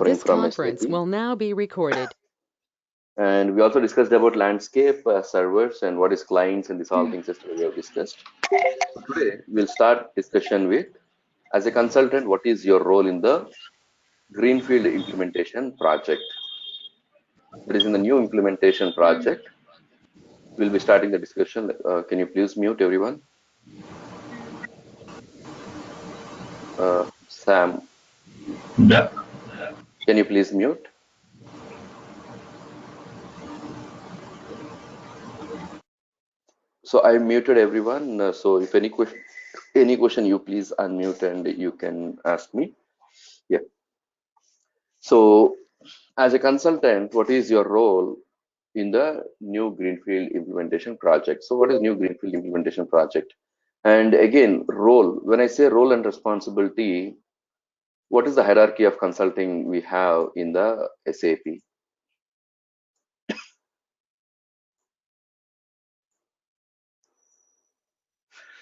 This from conference SAP. will now be recorded. And we also discussed about landscape, servers, and what is clients, and this all things yesterday we have discussed. So today we'll start discussion with, as a consultant, what is your role in the Greenfield implementation project? That is in the new implementation project. We'll be starting the discussion. Can you please mute everyone? Sam, Yeah. can you please mute? So I muted everyone. So if any question, you please unmute and you can ask me. Yeah. So as a consultant, what is your role in the new Greenfield implementation project? So what is new Greenfield implementation project? And again, role, when I say role and responsibility, what is the hierarchy of consulting we have in the SAP?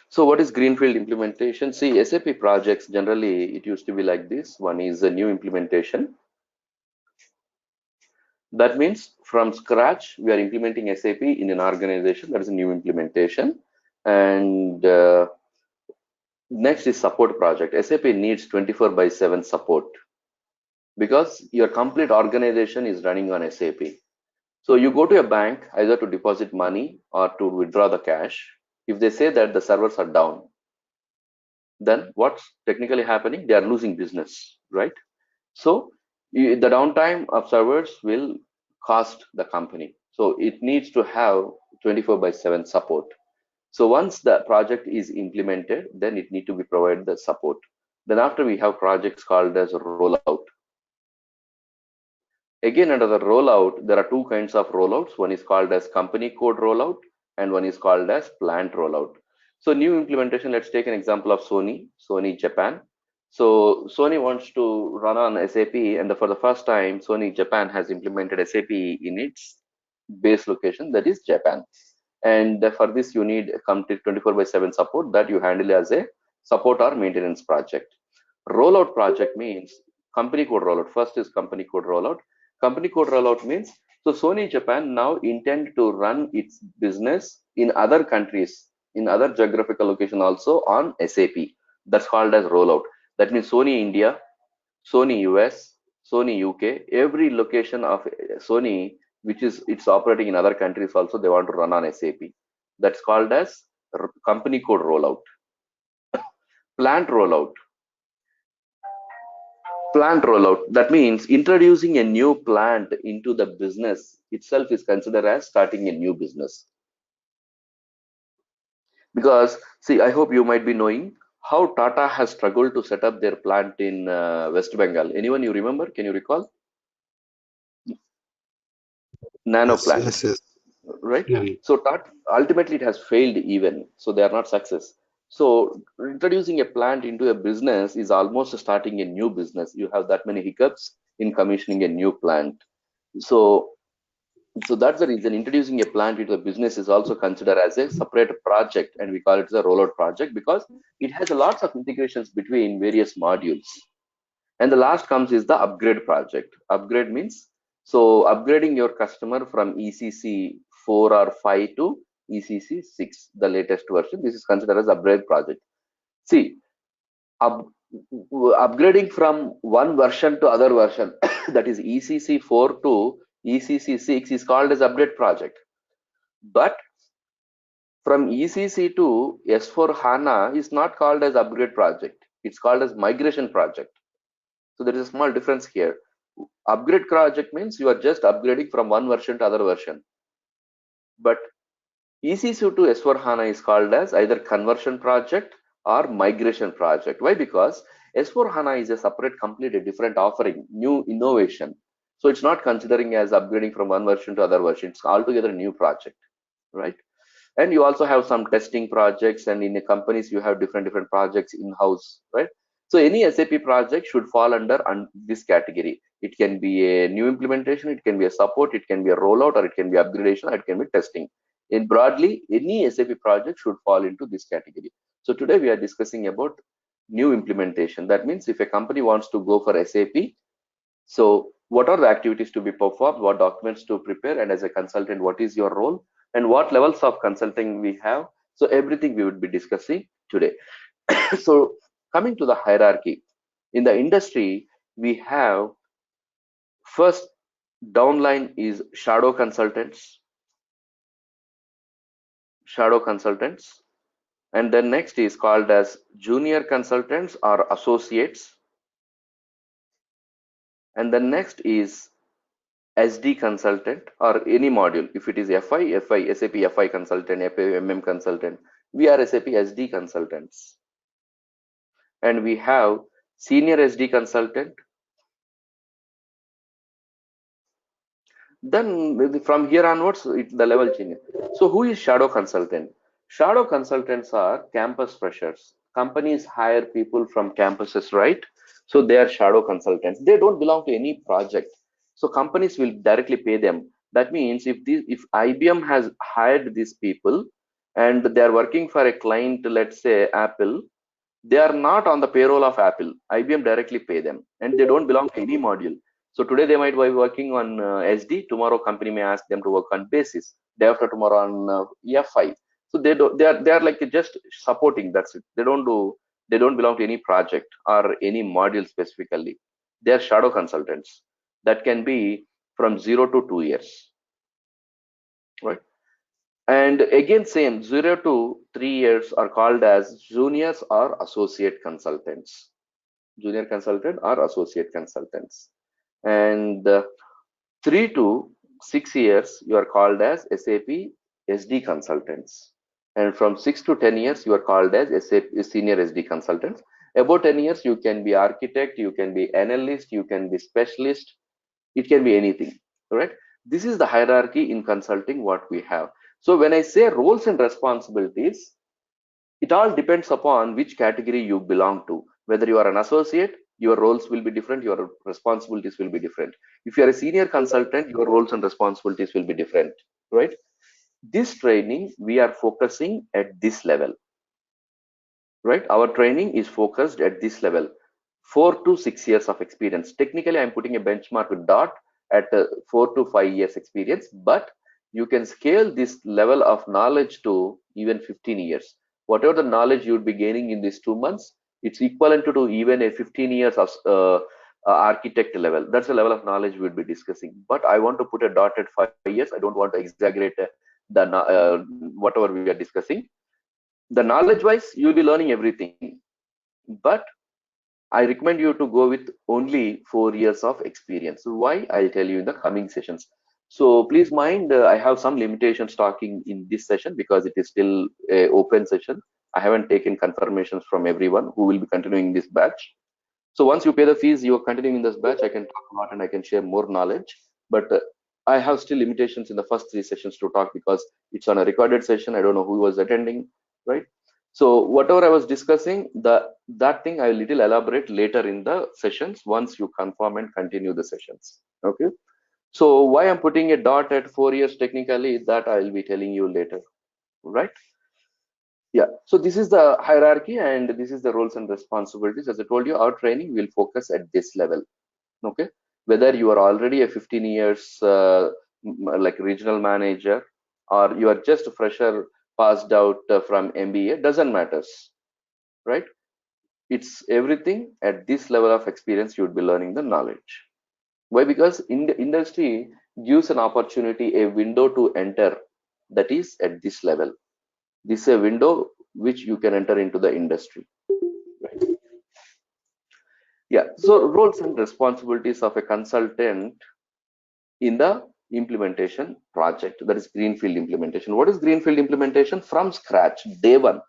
So what is Greenfield implementation? See, SAP projects, generally, it used to be like this. One is a new implementation. That means from scratch, we are implementing SAP in an organization. That is a new implementation. And next is support project. SAP needs 24/7 support because your complete organization is running on SAP. So you go to a bank either to deposit money or to withdraw the cash. If they say that the servers are down, then what's technically happening? They are losing business, right? So the downtime of servers will cost the company. So it needs to have 24/7 support. So once the project is implemented, then it need to be provided the support. Then after we have projects called as rollout. Again, under the rollout, there are two kinds of rollouts. One is called as company code rollout and one is called as plant rollout. So new implementation, let's take an example of Sony Japan. So Sony wants to run on SAP, and for the first time, Sony Japan has implemented SAP in its base location, that is Japan. And for this, you need complete 24/7 support that you handle as a support or maintenance project. Rollout project means company code rollout. First is company code rollout. Company code rollout means, so Sony Japan now intend to run its business in other countries, in other geographical location also on SAP. That's called as rollout. That means Sony India, Sony US, Sony UK, every location of Sony, which is it's operating in other countries also, they want to run on SAP. That's called as company code rollout. Plant rollout. Plant rollout, that means introducing a new plant into the business itself is considered as starting a new business. Because see, I hope you might be knowing how Tata has struggled to set up their plant in West Bengal. Anyone you remember? Can you recall? Nano plant. Yes. Right? Yeah. So ultimately it has failed even, so they are not success. So introducing a plant into a business is almost starting a new business. You have that many hiccups in commissioning a new plant. So that's the reason introducing a plant into a business is also considered as a separate project, and we call it a rollout project because it has a lots of integrations between various modules. And the last comes is the upgrade project. Upgrade means, so upgrading your customer from ECC 4 or 5 to ECC 6, the latest version. This is considered as upgrade project. See, upgrading from one version to other version, that is ECC 4 to ECC 6 is called as upgrade project. But from ECC to S4 HANA is not called as upgrade project. It's called as migration project. So there is a small difference here. Upgrade project means you are just upgrading from one version to other version. But ECC to S4 HANA is called as either conversion project or migration project. Why? Because S4 HANA is a separate, completely different offering, new innovation. So it's not considering as upgrading from one version to other version. It's altogether a new project, right? And you also have some testing projects, and in the companies you have different projects in-house, right? So any SAP project should fall under this category. It can be a new implementation, it can be a support, it can be a rollout, or it can be upgradation, or it can be testing. In broadly, any SAP project should fall into this category. So today we are discussing about new implementation. That means if a company wants to go for SAP, So what are the activities to be performed, what documents to prepare, and as a consultant, what is your role, and what levels of consulting we have. So everything we would be discussing today. So coming to the hierarchy, in the industry, we have first downline is shadow consultants, and then next is called as junior consultants or associates, and then next is SD consultant or any module. If it is FI, SAP FI consultant, FI consultant, we are SAP SD consultants. And we have senior SD consultant. Then from here onwards, the level changes. So who is shadow consultant? Shadow consultants are campus freshers. Companies hire people from campuses, right? So they are shadow consultants. They don't belong to any project. So companies will directly pay them. That means if IBM has hired these people and they are working for a client, let's say Apple, they are not on the payroll of Apple. IBM directly pay them, and they don't belong to any module. So today they might be working on SD. Tomorrow company may ask them to work on basis. Day after tomorrow on F5. So they are like just supporting. That's it. They don't belong to any project or any module specifically. They are shadow consultants. That can be from 0 to 2 years, right? And again, same 0 to 3 years are called as juniors or associate consultants. Junior consultant or associate consultants. And 3 to 6 years, you are called as SAP SD consultants. And from 6 to 10 years, you are called as SAP senior SD consultants. About 10 years, you can be architect, you can be analyst, you can be specialist, it can be anything, right? This is the hierarchy in consulting what we have. So when I say roles and responsibilities, it all depends upon which category you belong to. Whether you are an associate, your roles will be different, your responsibilities will be different. If you are a senior consultant, your roles and responsibilities will be different, right? This training, we are focusing at this level, right? Our training is focused at this level, 4 to 6 years of experience. Technically, I'm putting a benchmark with dot at 4 to 5 years experience, but you can scale this level of knowledge to even 15 years. Whatever the knowledge you would be gaining in these 2 months, it's equivalent to even a 15 years of architect level. That's the level of knowledge we would be discussing. But I want to put a dot at 5 years. I don't want to exaggerate whatever we are discussing. The knowledge wise, you'll be learning everything, but I recommend you to go with only 4 years of experience. Why? I'll tell you in the coming sessions. So please mind, I have some limitations talking in this session because it is still a open session. I haven't taken confirmations from everyone who will be continuing this batch. So once you pay the fees, you are continuing this batch. I can talk a lot and I can share more knowledge. But I have still limitations in the first 3 sessions to talk because it's on a recorded session. I don't know who was attending, right? So whatever I was discussing, that thing I will little elaborate later in the sessions once you confirm and continue the sessions. Okay. So why I'm putting a dot at 4 years technically, that I will be telling you later, right? Yeah, so this is the hierarchy and this is the roles and responsibilities. As I told you, our training will focus at this level. Okay, whether you are already a 15 years like regional manager or you are just a fresher passed out from MBA, doesn't matters, right? It's everything at this level of experience you would be learning the knowledge. Why? Because in the industry gives an opportunity, a window to enter that is at this level. This is a window which you can enter into the industry, right? Yeah, so roles and responsibilities of a consultant in the implementation project, that is greenfield implementation. What is greenfield implementation? From scratch, day one.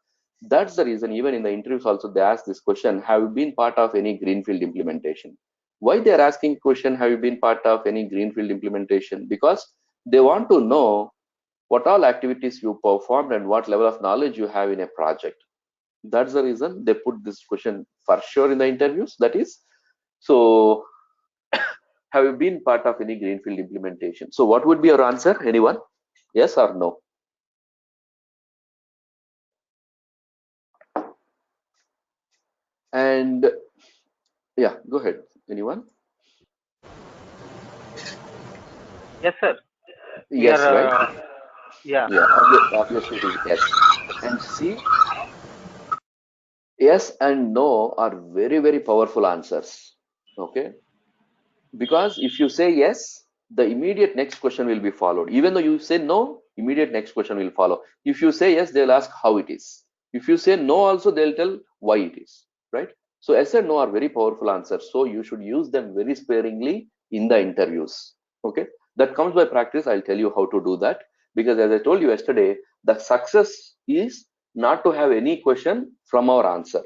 That's the reason even in the interviews also they ask this question, have you been part of any greenfield implementation? Why they are asking question, have you been part of any greenfield implementation? Because they want to know what all activities you performed and what level of knowledge you have in a project. That's the reason they put this question for sure in the interviews. That is, so have you been part of any greenfield implementation? So what would be your answer? Anyone? Yes or no? And yeah, go ahead. Anyone? Yes, sir. We Yes, right? are, yeah. Yeah, obviously it is yes. And see, yes and no are very, very powerful answers. Okay. Because if you say yes, the immediate next question will be followed. Even though you say no, immediate next question will follow. If you say yes, they'll ask how it is. If you say no, also they'll tell why it is, right? So yes and no are very powerful answers. So you should use them very sparingly in the interviews. Okay, that comes by practice. I'll tell you how to do that, because as I told you yesterday, the success is not to have any question from our answer.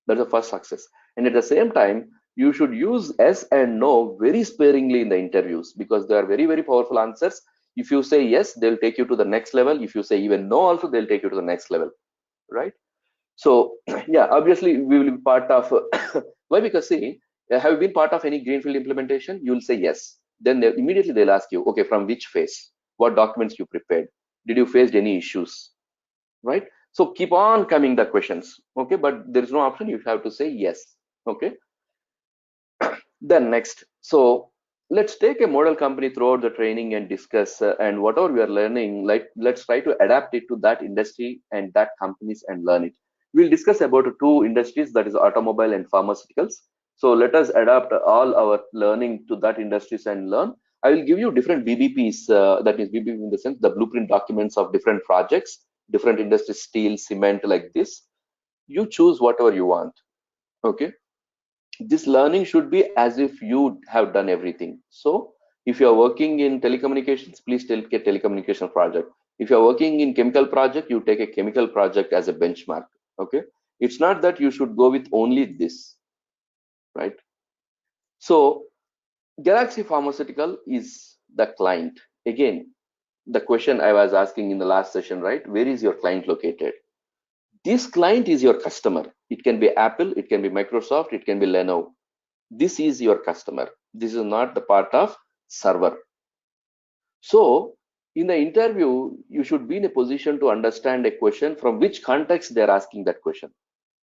That's the first success. And at the same time, you should use yes and no very sparingly in the interviews, because they are very, very powerful answers. If you say yes, they'll take you to the next level. If you say even no, also they'll take you to the next level, right? So, yeah, obviously we will be part of. Why? Because see, have you been part of any greenfield implementation? You'll say yes. Then immediately they'll ask you, okay, from which phase? What documents you prepared? Did you face any issues? Right? So keep on coming the questions. Okay, but there is no option. You have to say yes. Okay. Then next, so let's take a model company throughout the training and discuss and whatever we are learning, like let's try to adapt it to that industry and that companies and learn it. We'll discuss about two industries, that is automobile and pharmaceuticals. So let us adapt all our learning to that industries and learn. I will give you different BBPs, that is BBP in the sense the blueprint documents of different projects, different industries, steel, cement, like this. You choose whatever you want. Okay, this learning should be as if you have done everything. So if you are working in telecommunications, please take a telecommunication project. If you are working in chemical project, you take a chemical project as a benchmark. Okay, it's not that you should go with only this, right? So Galaxy Pharmaceutical is the client. Again, the question I was asking in the last session, right? Where is your client located? This client is your customer. It can be Apple, it can be Microsoft, it can be Lenovo. This is your customer. This is not the part of server. So in the interview, you should be in a position to understand a question from which context they're asking that question,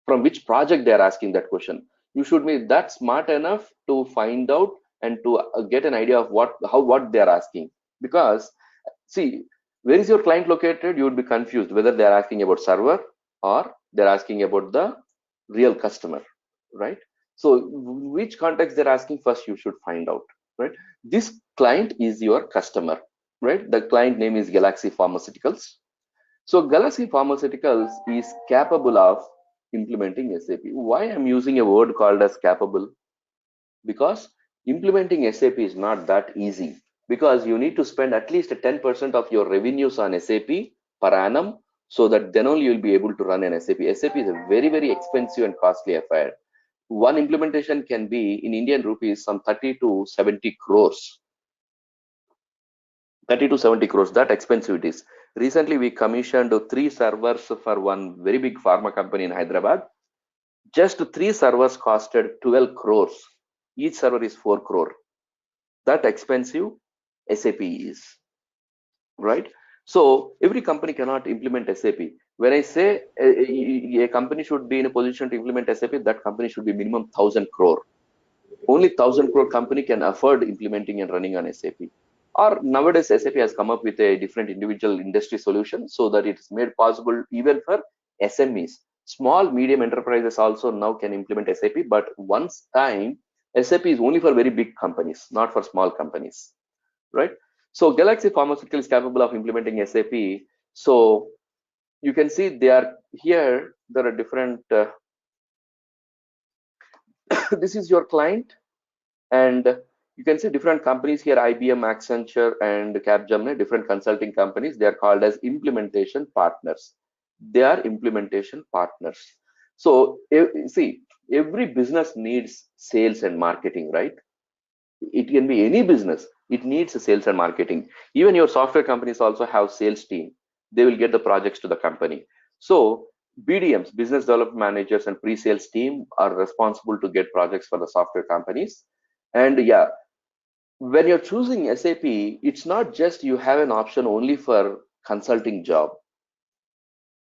from which project they're asking that question. You should be that smart enough to find out and to get an idea of what they're asking. Because see, where is your client located? You would be confused whether they're asking about server or they're asking about the real customer, right? So which context they're asking first, you should find out, right? This client is your customer, right? The client name is Galaxy Pharmaceuticals. So Galaxy Pharmaceuticals is capable of implementing SAP. Why I'm using a word called as capable? Because implementing SAP is not that easy, because you need to spend at least 10% of your revenues on SAP per annum, so that then only you'll be able to run an SAP. SAP is a very, very expensive and costly affair. One implementation can be in Indian rupees some 30 to 70 crores. 30 to 70 crores, that expensive it is. Recently, we commissioned 3 servers for one very big pharma company in Hyderabad. Just 3 servers costed 12 crores. Each server is 4 crore. That expensive SAP is, right? So every company cannot implement SAP. When I say a company should be in a position to implement SAP, that company should be minimum 1,000 crore. Only 1,000 crore company can afford implementing and running on SAP. Or nowadays SAP has come up with a different individual industry solution, so that it is made possible even for SMEs. Small medium enterprises also now can implement SAP, but once time SAP is only for very big companies, not for small companies, right? So Galaxy Pharmaceutical is capable of implementing SAP. So you can see they are here. There are different. This is your client, and you can see different companies here: IBM, Accenture, and Capgemini. Different consulting companies. They are called as implementation partners. They are implementation partners. So see, every business needs sales and marketing, right? It can be any business, it needs a sales and marketing. Even your software companies also have sales team. They will get the projects to the company. So BDMs, business development managers, and pre-sales team are responsible to get projects for the software companies. And yeah, when you're choosing SAP, it's not just you have an option only for consulting job.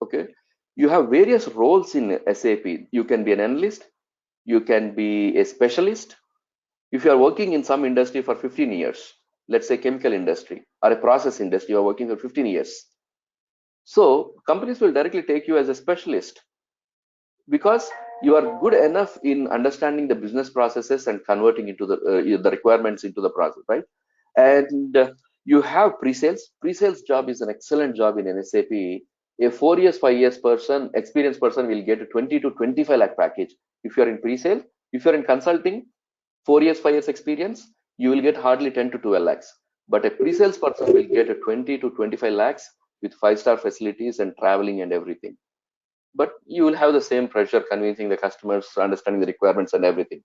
Okay, you have various roles in SAP. You can be an analyst, you can be a specialist. If you are working in some industry for 15 years, let's say chemical industry or a process industry, you are working for 15 years. So companies will directly take you as a specialist because you are good enough in understanding the business processes and converting into the requirements into the process, right? And you have pre-sales. Pre-sales job is an excellent job in an SAP. A 4 years, 5 years person, experienced person will get a 20 to 25 lakh package. If you're in pre-sale, if you're in consulting, 4 years, 5 years experience, you will get hardly 10 to 12 lakhs. But a pre-sales person will get a 20 to 25 lakhs with 5-star facilities and traveling and everything. But you will have the same pressure convincing the customers, understanding the requirements and everything.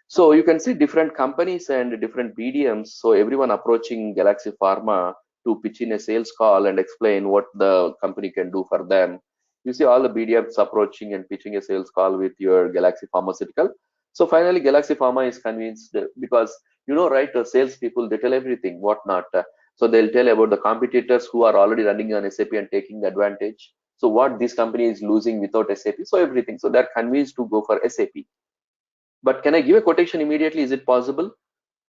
So you can see different companies and different BDMs. So everyone approaching Galaxy Pharma to pitch in a sales call and explain what the company can do for them. You see all the BDMs approaching and pitching a sales call with your Galaxy Pharmaceutical. So finally, Galaxy Pharma is convinced because, right, the sales people, they tell everything, whatnot. So they'll tell about the competitors who are already running on SAP and taking the advantage. So what this company is losing without SAP, so everything. So they're convinced to go for SAP. But can I give a quotation immediately? Is it possible?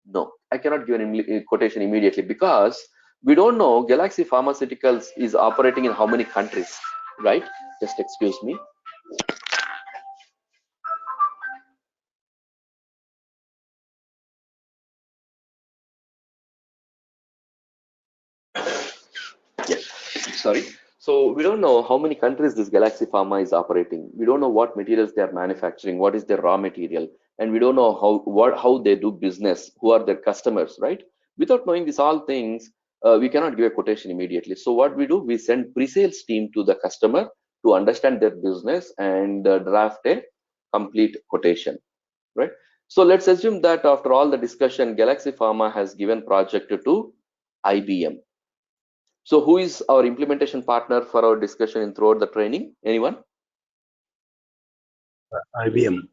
No, I cannot give a quotation immediately because we don't know Galaxy Pharmaceuticals is operating in how many countries, right? Just excuse me. Yes, sorry. So we don't know how many countries this Galaxy Pharma is operating. We don't know what materials they are manufacturing, what is their raw material, and we don't know how they do business, who are their customers, right? Without knowing these all things, we cannot give a quotation immediately. So what we do, we send pre-sales team to the customer to understand their business and draft a complete quotation, right? So let's assume that after all the discussion, Galaxy Pharma has given project to IBM. So who is our implementation partner for our discussion throughout the training? Anyone? IBM.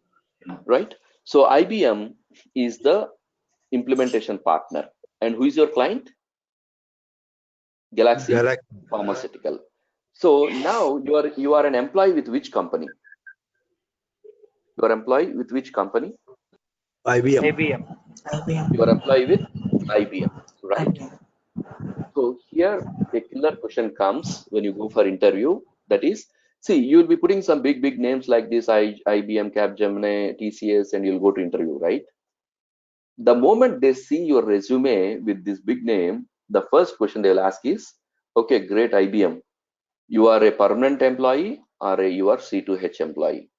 Right. So IBM is the implementation partner. And who is your client? Galaxy Pharmaceutical. So now you are an employee with which company? You are employee with which company? IBM. You are employee with IBM, right? So here a killer question comes when you go for interview. That is, see, you'll be putting some big names like this, IBM, Capgemini, TCS, and you'll go to interview, right? The moment they see your resume with this big name, the first question they'll ask is, okay, great, IBM, you are a permanent employee or you are C2H employee?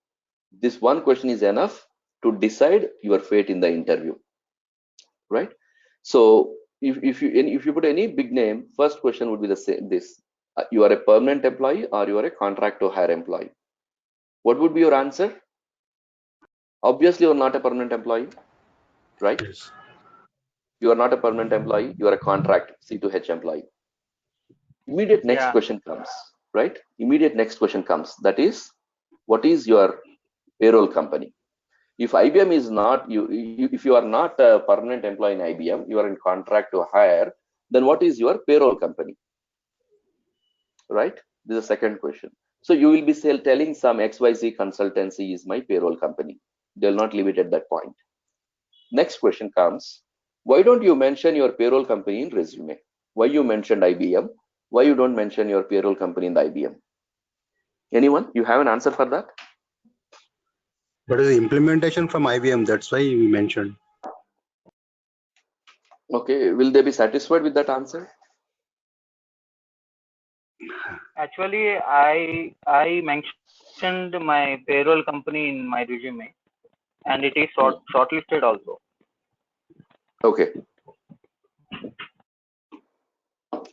This one question is enough to decide your fate in the interview, right? So if you put any big name, first question would be the same. You are a permanent employee or you are a contract to hire employee. What would be your answer? Obviously, you are not a permanent employee, right? Yes. You are not a permanent employee. You are a contract C2H employee. Immediate next question comes, right? Immediate next question comes. That is, what is your payroll company? If IBM is not if you are not a permanent employee in IBM, you are in contract to hire, then what is your payroll company? Right? This is the second question. So you will be telling some XYZ consultancy is my payroll company. They'll not leave it at that point. Next question comes, why don't you mention your payroll company in resume? Why you mentioned IBM? Why you don't mention your payroll company in the IBM? Anyone? You have an answer for that? But is the implementation from IBM, that's why we mentioned. Okay, will they be satisfied with that answer? Actually, I mentioned my payroll company in my resume, and it is shortlisted also. Okay.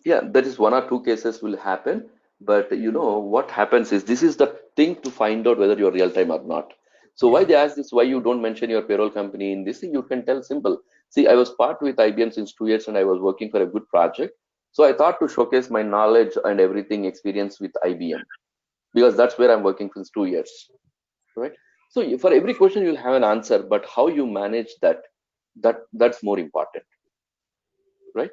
Yeah, that is one or two cases will happen, but what happens is this is the thing to find out whether you're real time or not. So why they ask this, why you don't mention your payroll company in this thing, you can tell simple. See, I was part with IBM since 2 years and I was working for a good project. So I thought to showcase my knowledge and everything experience with IBM because that's where I'm working since 2 years, right? So for every question you'll have an answer, but how you manage that's more important, right?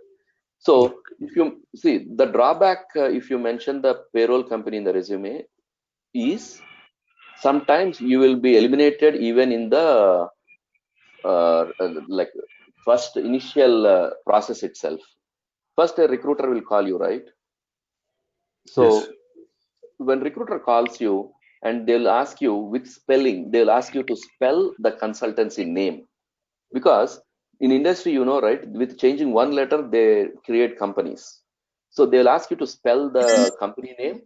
So if you see the drawback, if you mention the payroll company in the resume is sometimes you will be eliminated even in the like first initial process itself. First, a recruiter will call you, right? So Yes. when recruiter calls you and they'll ask you with spelling, they'll ask you to spell the consultancy name, because in industry, you know, right, with changing one letter, they create companies. So they'll ask you to spell the company name.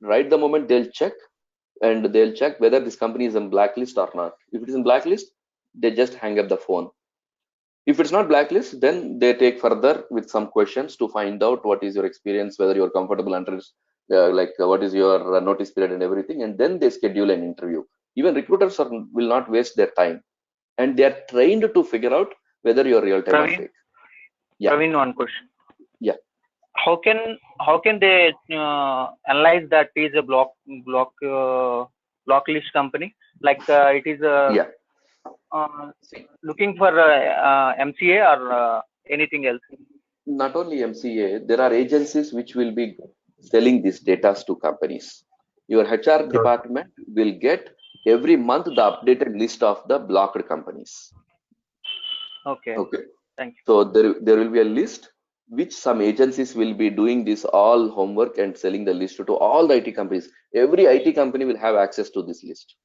Right the moment they'll check, and they'll check whether this company is in blacklist or not. If it is in blacklist, they just hang up the phone. If it's not blacklist, then they take further with some questions to find out what is your experience, whether you're comfortable under what is your notice period and everything, and then they schedule an interview. Even recruiters will not waste their time, and they are trained to figure out whether you're real time or Praveen, fake. Yeah, Praveen, one question. yeah. How can they analyze that is a block list company? Like it is Yeah. looking for MCA or anything else? Not only MCA, there are agencies which will be selling these data to companies. Your HR department will get every month the updated list of the blocked companies. Okay. Okay. Thank you. So there will be a list which some agencies will be doing this all homework and selling the list to all the IT companies. Every IT company will have access to this list.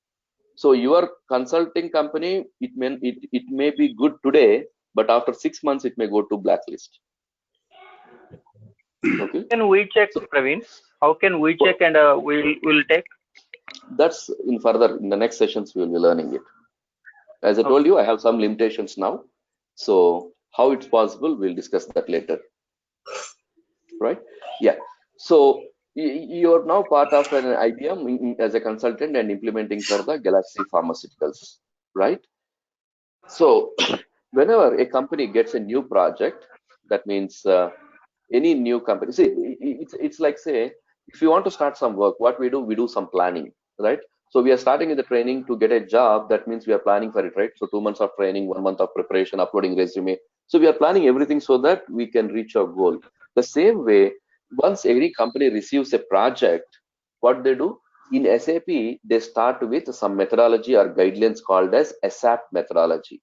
So your consulting company, it may be good today, but after 6 months it may go to blacklist. Okay. Can we check, So Praveen? How can we check, and we'll take? that's in the next sessions we will be learning it. As I told Okay. you, I have some limitations now. So how it's possible, we'll discuss that later. Right? Yeah. So you're now part of an IBM as a consultant and implementing for the Galaxy Pharmaceuticals, right? So whenever a company gets a new project, that means any new company, see, it's like, say, if you want to start some work, what we do some planning, right? So we are starting in the training to get a job. That means we are planning for it, right? So 2 months of training, 1 month of preparation, uploading resume. So we are planning everything so that we can reach our goal. The same way, once every company receives a project, what they do in SAP, they start with some methodology or guidelines called as SAP methodology,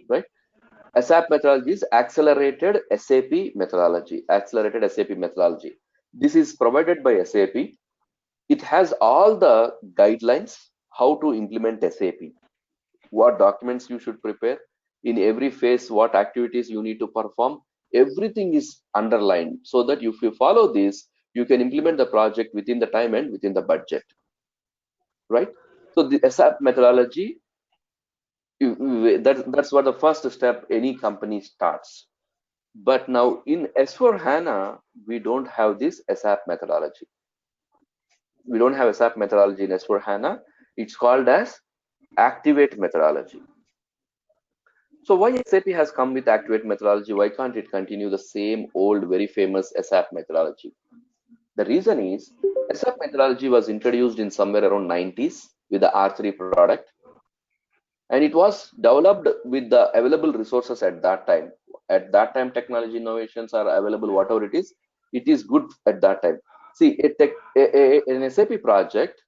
right? SAP methodology is accelerated SAP methodology. Accelerated SAP methodology. This is provided by SAP. It has all the guidelines how to implement SAP, what documents you should prepare, in every phase, what activities you need to perform. Everything is underlined so that if you follow this, you can implement the project within the time and within the budget, right? So the SAP methodology, that's what the first step any company starts. But now in S4HANA, we don't have this SAP methodology. We don't have SAP methodology in S4HANA. It's called as Activate methodology. So why SAP has come with Activate methodology? Why can't it continue the same old, very famous SAP methodology? The reason is SAP methodology was introduced in somewhere around 90s with the R3 product. And it was developed with the available resources at that time. At that time, technology innovations are available, whatever it is good at that time. See, an SAP project,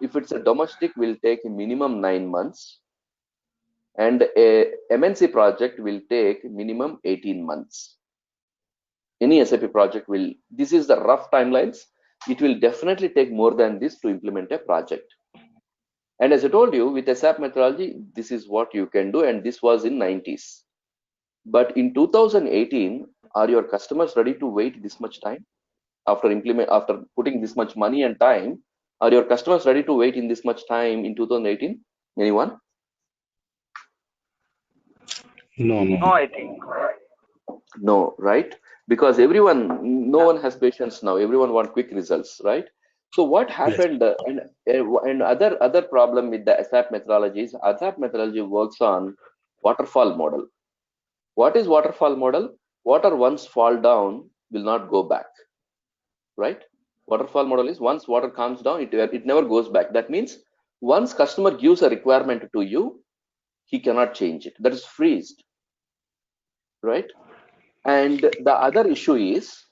if it's a domestic, will take minimum 9 months, and a MNC project will take minimum 18 months. Any SAP project will, this is the rough timelines. It will definitely take more than this to implement a project. And as I told you, with SAP methodology, this is what you can do, and this was in 90s. But in 2018, are your customers ready to wait this much time after putting this much money and time? Are your customers ready to wait in this much time in 2018? Anyone? No, No, no. I think. No, right? Because no one has patience now. Everyone wants quick results, right? So what Yes. happened? And other problem with the SAP methodology is SAP methodology works on waterfall model. What is waterfall model? Water once fall down will not go back, right? Waterfall model is once water comes down, it never goes back. That means once customer gives a requirement to you, he cannot change it. That is freezed, right? And the other issue is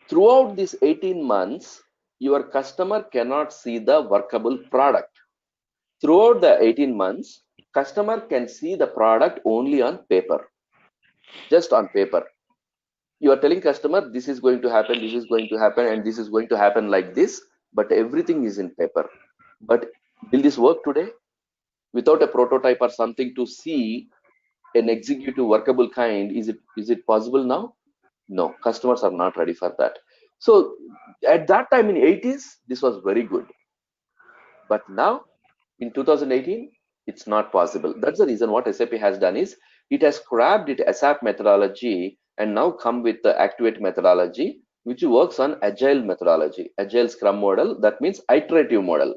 throughout these 18 months, your customer cannot see the workable product. Throughout the 18 months, Customer can see the product only on paper, just on paper. You are telling customer this is going to happen, this is going to happen, and this is going to happen like this, but everything is in paper. But will this work today? Without a prototype or something to see an executive workable kind, is it possible now? No, customers are not ready for that. So at that time in 80s, this was very good. But now in 2018, it's not possible. That's the reason what SAP has done is it has scrapped it ASAP methodology and now come with the Activate methodology, which works on agile methodology, agile scrum model. That means iterative model.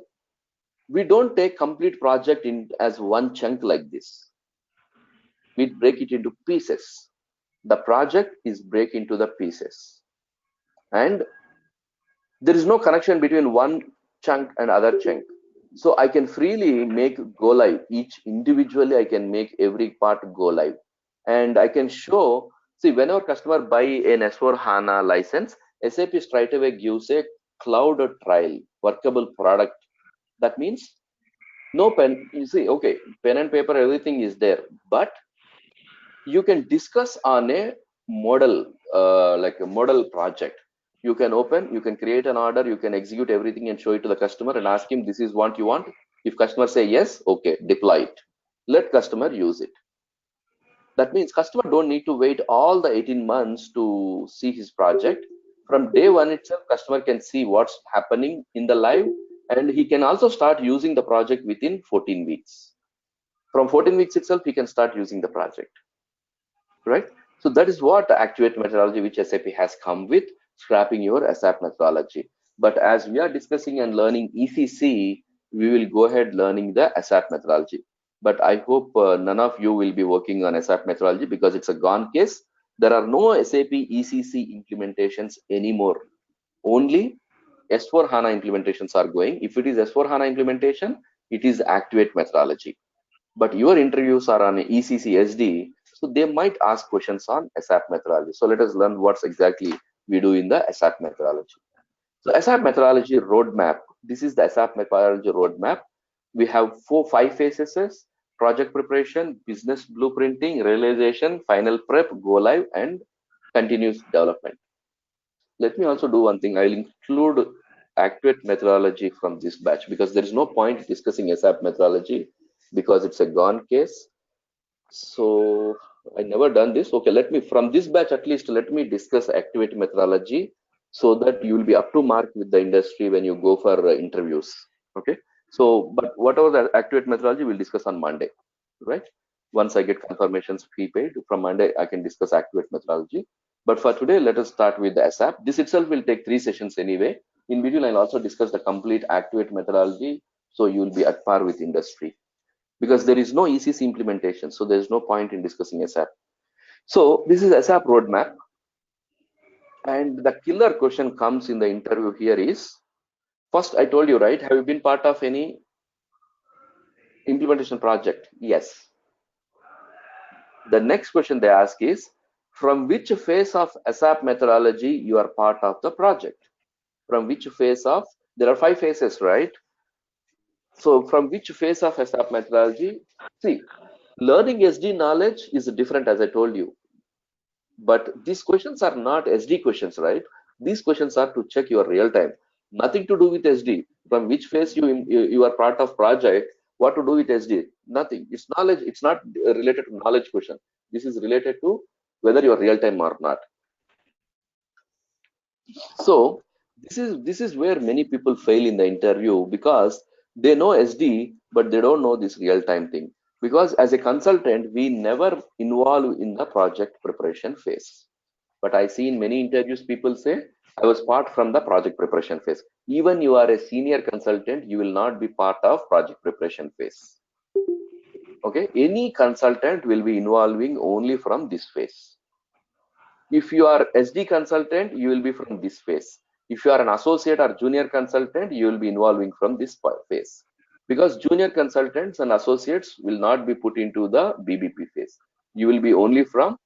We don't take complete project in as one chunk like this. We break it into pieces. The project is break into the pieces, and there is no connection between one chunk and other chunk. So I can freely make go live each individually. I can make every part go live, and I can show. See, whenever customer buy an S4 HANA license, SAP straight away gives a cloud trial workable product. That means no pen. You see, okay, pen and paper, everything is there, but you can discuss on a model, like a model project. You can open, you can create an order, you can execute everything and show it to the customer and ask him, this is what you want. If customer say yes, okay, deploy it. Let customer use it. That means customer don't need to wait all the 18 months to see his project. From day one itself, customer can see what's happening in the live, and he can also start using the project within 14 weeks. From 14 weeks itself, he can start using the project. Right? So that is what Activate methodology which SAP has come with, scrapping your ASAP methodology. But as we are discussing and learning ECC, we will go ahead learning the ASAP methodology. But I hope none of you will be working on ASAP methodology because it's a gone case. There are no SAP ECC implementations anymore. Only S4 HANA implementations are going. If it is S4 HANA implementation, it is Activate methodology. But your interviews are on ECC SD, so they might ask questions on ASAP methodology. So let us learn what's exactly we do in the ASAP methodology. So ASAP methodology roadmap. This is the ASAP methodology roadmap. We have 5 phases: project preparation, business blueprinting, realization, final prep, go live, and continuous development. Let me also do one thing. I'll include Activate methodology from this batch because there is no point discussing ASAP methodology because it's a gone case. So I never done this. Okay, let me, from this batch at least, let me discuss Activate methodology so that you will be up to mark with the industry when you go for interviews. Okay, so but whatever the Activate methodology we'll discuss on Monday, right? Once I get confirmations prepaid from Monday, I can discuss Activate methodology. But for today, let us start with the ASAP. This itself will take 3 sessions anyway. In between, I'll also discuss the complete Activate methodology, so you will be at par with industry. Because there is no ECC implementation, so there is no point in discussing ASAP. So this is ASAP roadmap, and the killer question comes in the interview here is, first I told you, right, have you been part of any implementation project? Yes. The next question they ask is, from which phase of ASAP methodology you are part of the project? From which phase of, there are 5 phases, right? So from which phase of ASAP methodology? See, learning SD knowledge is different, as I told you. But these questions are not SD questions, right? These questions are to check your real time. Nothing to do with SD. From which phase you are part of project, what to do with SD? Nothing. It's knowledge. It's not related to knowledge question. This is related to whether you are real time or not. So this is where many people fail in the interview because they know SD, but they don't know this real time thing. Because as a consultant, we never involve in the project preparation phase. But I see in many interviews, people say, I was part from the project preparation phase. Even you are a senior consultant, you will not be part of project preparation phase. Okay, any consultant will be involving only from this phase. If you are SD consultant, you will be from this phase. If you are an associate or junior consultant, you will be involving from this phase. Because junior consultants and associates will not be put into the BBP phase. You will be only from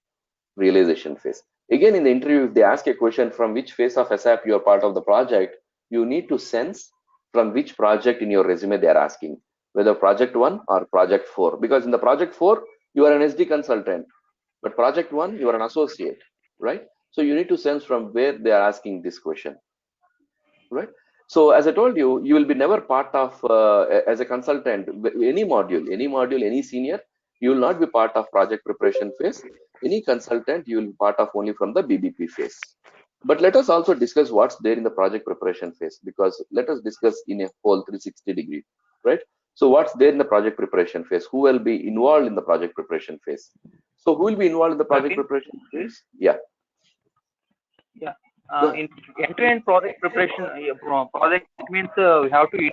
realization phase. Again, in the interview, if they ask a question from which phase of ASAP you are part of the project, you need to sense from which project in your resume they are asking. whether project 1 or project 4, because in the project 4 you are an SD consultant, but project 1 you are an associate, right? So you need to sense from where they are asking this question, right? So as I told you, you will be never part of as a consultant, any module, any senior, you will not be part of project preparation phase. Any consultant, you will be part of only from the BBP phase. But let us also discuss what's there in the project preparation phase, because let us discuss in a whole 360-degree, right? So what's there in the project preparation phase? Who will be involved in the project preparation phase? So who will be involved in the project preparation phase? Yeah. Yeah. In end-to-end project preparation, project means we have to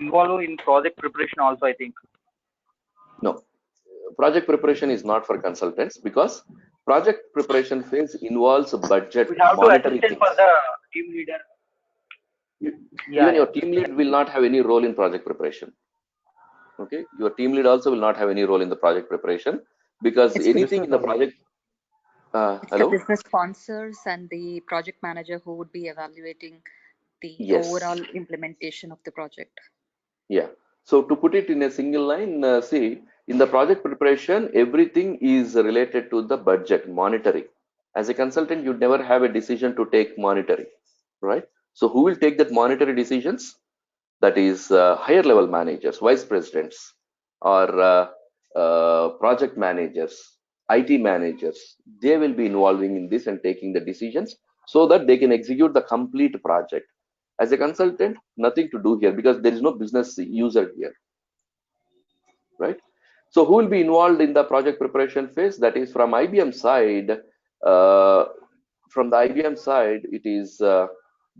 involve in project preparation also, I think. No, project preparation is not for consultants, because project preparation phase involves budget, We have to monetary assistant things. for the team leader. Even your team lead will not have any role in project preparation. Okay, your team lead also will not have any role in the project preparation, because It's anything in the project. it's Hello? the business sponsors and the project manager who would be evaluating the Yes. overall implementation of the project. Yeah. So to put it in a single line, see, in the project preparation, everything is related to the budget, monetary. As a consultant, you never have a decision to take monetary, right? So who will take that monetary decisions? That is higher level managers, vice presidents, or project managers, IT managers. They will be involving in this and taking the decisions so that they can execute the complete project. As a consultant, nothing to do here, because there is no business user here, right? So who will be involved in the project preparation phase? That is from IBM side. From the IBM side, it is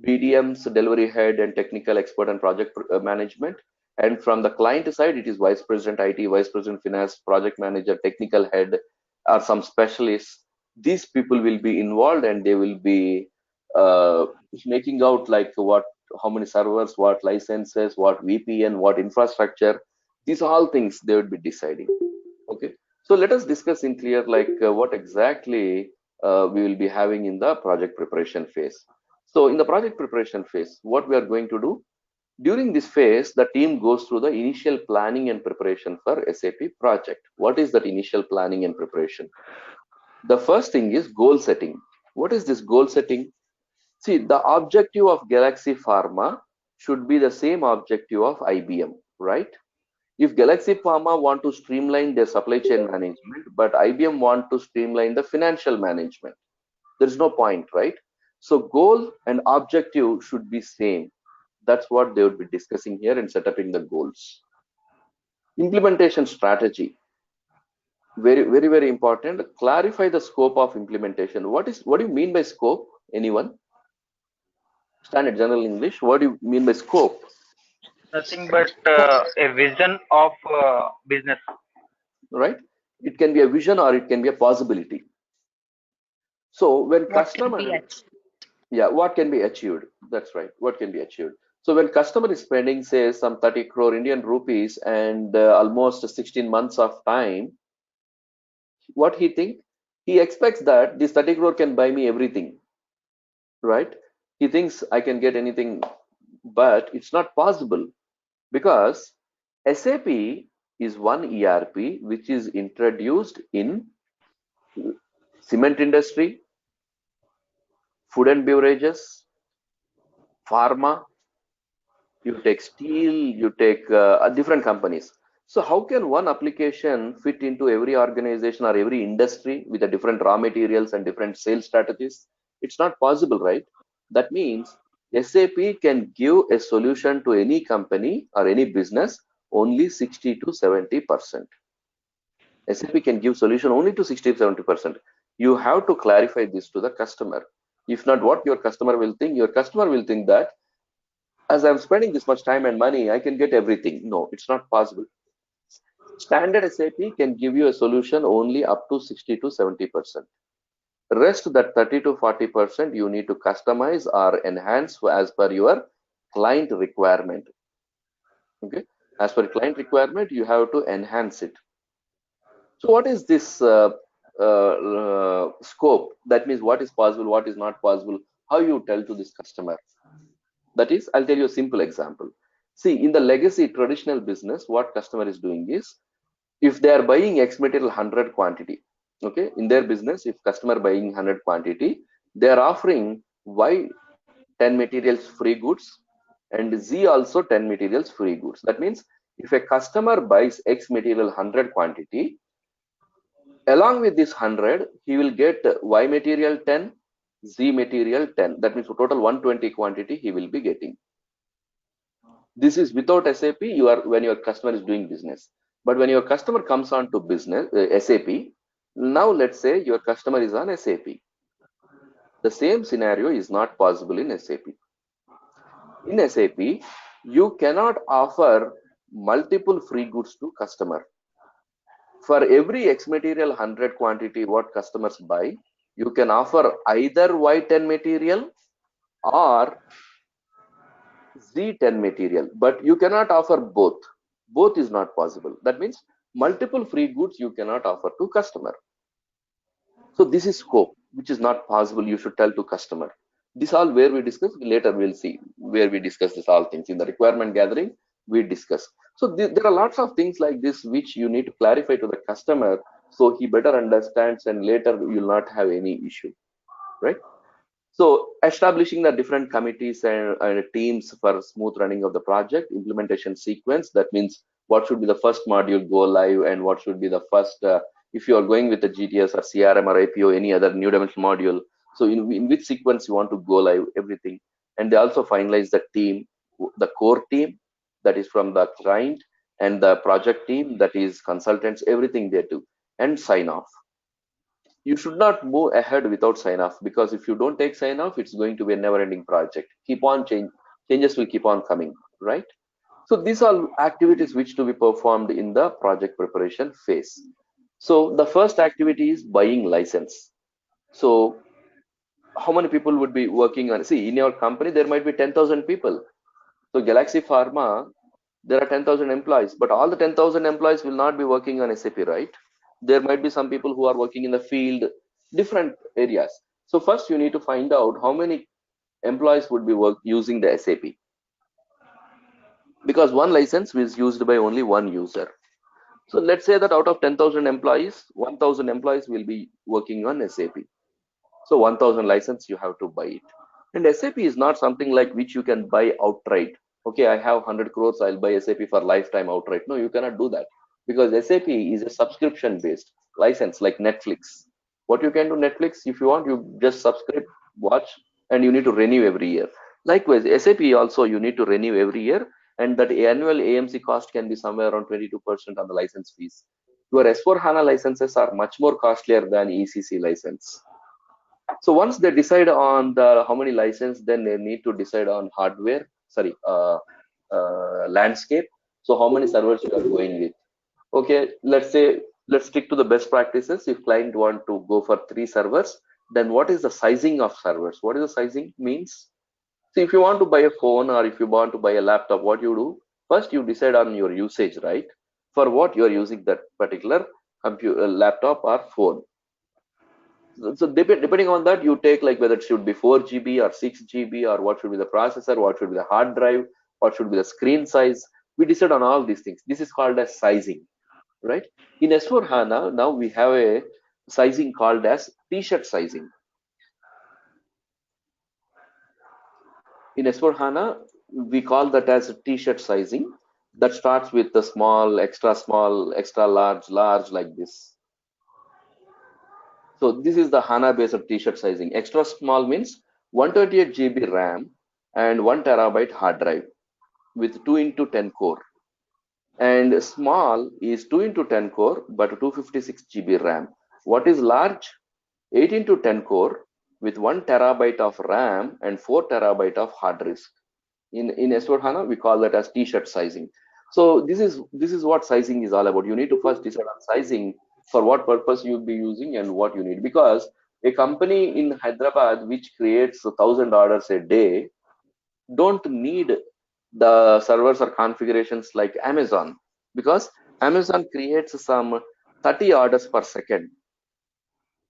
BDM's delivery head and technical expert and project management. And from the client side, it is vice president IT, vice president finance, project manager, technical head, or some specialists. These people will be involved, and they will be making out like how many servers, what licenses, what VPN, what infrastructure. These are all things they would be deciding. Okay, so let us discuss in clear like what exactly we will be having in the project preparation phase. So in the project preparation phase, what we are going to do during this phase, the team goes through the initial planning and preparation for SAP project. What is that initial planning and preparation? The first thing is goal setting. What is this goal setting? See, the objective of Galaxy Pharma should be the same objective of IBM, right? If Galaxy Pharma want to streamline their supply chain management, but IBM want to streamline the financial management, there is no point, right? So goal and objective should be same. That's what they would be discussing here and setting the goals. Implementation strategy, very important. Clarify the scope of implementation. What do you mean by scope? Anyone? Standard general English. What do you mean by scope? Nothing but a vision of business. Right? It can be a vision or it can be a possibility. So when customer, what can be achieved? That's right. What can be achieved? So when customer is spending, say, some 30 crore Indian rupees and almost 16 months of time, what he think? He expects that this 30 crore can buy me everything, right? He thinks I can get anything, but it's not possible, because SAP is one ERP which is introduced in cement industry, food and beverages, pharma, you take steel, you take different companies. So how can one application fit into every organization or every industry with a different raw materials and different sales strategies? It's not possible, right? That means SAP can give a solution to any company or any business only 60 to 70%. SAP can give solution only to 60 to 70%. You have to clarify this to the customer. If not, what your customer will think? Your customer will think that as I'm spending this much time and money, I can get everything. No, it's not possible. Standard SAP can give you a solution only up to 60 to 70%. Rest that 30 to 40% you need to customize or enhance as per your client requirement. Okay, as per client requirement, you have to enhance it. So what is this scope? That means what is possible, what is not possible, how you tell to this customer. That is, I'll tell you a simple example. See, in the legacy traditional business, what customer is doing is, if they are buying X material 100 quantity, okay, in their business, if customer buying 100 quantity, they are offering Y 10 materials free goods and Z also 10 materials free goods. That means if a customer buys X material 100 quantity, along with this 100, he will get Y material 10, Z material 10. That means total 120 quantity he will be getting. This is without SAP. You are when your customer is doing business. But when your customer comes on to business SAP, now let's say your customer is on SAP. The same scenario is not possible in SAP. In SAP, you cannot offer multiple free goods to customer. For every X material 100 quantity what customers buy, you can offer either Y10 material or Z10 material, but you cannot offer both. Both is not possible. That means multiple free goods you cannot offer to customer. So this is scope, which is not possible. You should tell to customer. This all where we discuss later. We'll see where we discuss this all things in the requirement gathering. We discuss. So there are lots of things like this which you need to clarify to the customer so he better understands, and later you'll not have any issue, right? So establishing the different committees and teams for smooth running of the project, implementation sequence, that means what should be the first module go live and what should be the first, if you are going with the GTS or CRM or APO, any other new dimension module. So in which sequence you want to go live, everything. And they also finalize the team, the core team that is from the client, and the project team that is consultants, everything they do, and sign off. You should not move ahead without sign off, because if you don't take sign off, it's going to be a never ending project. Keep on changes will keep on coming, right? So these are activities which to be performed in the project preparation phase. So the first activity is buying license. So how many people would be working on, see, in your company there might be 10,000 people. So Galaxy Pharma, there are 10,000 employees, but all the 10,000 employees will not be working on SAP, right? There might be some people who are working in the field, different areas. So first you need to find out how many employees would be using the SAP, because one license is used by only one user. So let's say that out of 10,000 employees, 1,000 employees will be working on SAP. So 1,000 license you have to buy it. And SAP is not something like which you can buy outright. Okay, I have 100 crores, I'll buy SAP for lifetime outright. No, you cannot do that, because SAP is a subscription based license like Netflix. What you can do Netflix, if you want, you just subscribe, watch, and you need to renew every year. Likewise, SAP also you need to renew every year, and that annual AMC cost can be somewhere around 22% on the license fees. Your S4 HANA licenses are much more costlier than ECC license. So once they decide on the how many license, then they need to decide on hardware, sorry, landscape. So how many servers you are going with? Okay, let's say, let's stick to the best practices. If client want to go for 3 servers, then what is the sizing of servers? What is the sizing means? See, if you want to buy a phone or if you want to buy a laptop, what you do? First, you decide on your usage, right? For what you are using that particular computer, laptop or phone. So depending on that, you take like whether it should be 4 GB or 6 GB, or what should be the processor, what should be the hard drive, what should be the screen size. We decide on all these things. This is called as sizing, right? In S4 HANA, now we have a sizing called as t-shirt sizing. In S4 HANA, we call that as t-shirt sizing. That starts with the small, extra large, large, like this. So this is the HANA based t-shirt sizing. Extra small means 128 GB RAM and 1 terabyte hard drive with 2 into 10 core. And small is 2 into 10 core but 256 GB RAM. What is large? 8 into 10 core with 1 terabyte of RAM and 4 terabyte of hard disk. In S4 HANA, we call that as t-shirt sizing. So this is what sizing is all about. You need to first decide on sizing, for what purpose you'll be using and what you need, because a company in Hyderabad which creates 1,000 orders a day don't need the servers or configurations like Amazon, because Amazon creates some 30 orders per second,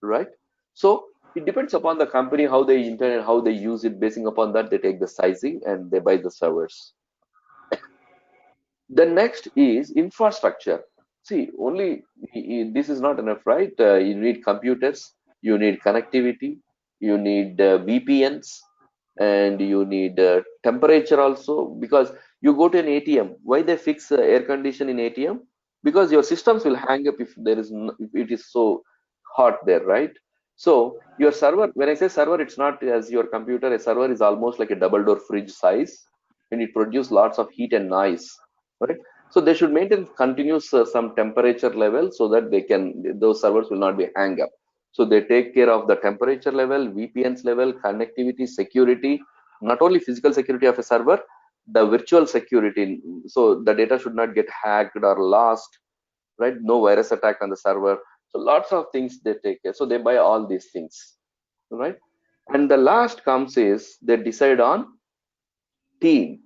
right? So it depends upon the company how they intend and how they use it. Basing upon that, they take the sizing and they buy the servers. The next is infrastructure. See, only this is not enough, right? You need computers, you need connectivity, you need VPNs, and you need temperature also. Because you go to an ATM, why they fix air condition in ATM? Because your systems will hang up if there is if it is so hot there, right? So your server, when I say server, it's not as your computer. A server is almost like a double door fridge size, and it produces lots of heat and noise, right? So they should maintain continuous some temperature level so that they can, those servers will not be hang up. So they take care of the temperature level, VPNs level, connectivity, security, not only physical security of a server, the virtual security. So the data should not get hacked or lost, right? No virus attack on the server. So lots of things they take care. So they buy all these things, right? And the last comes is they decide on team.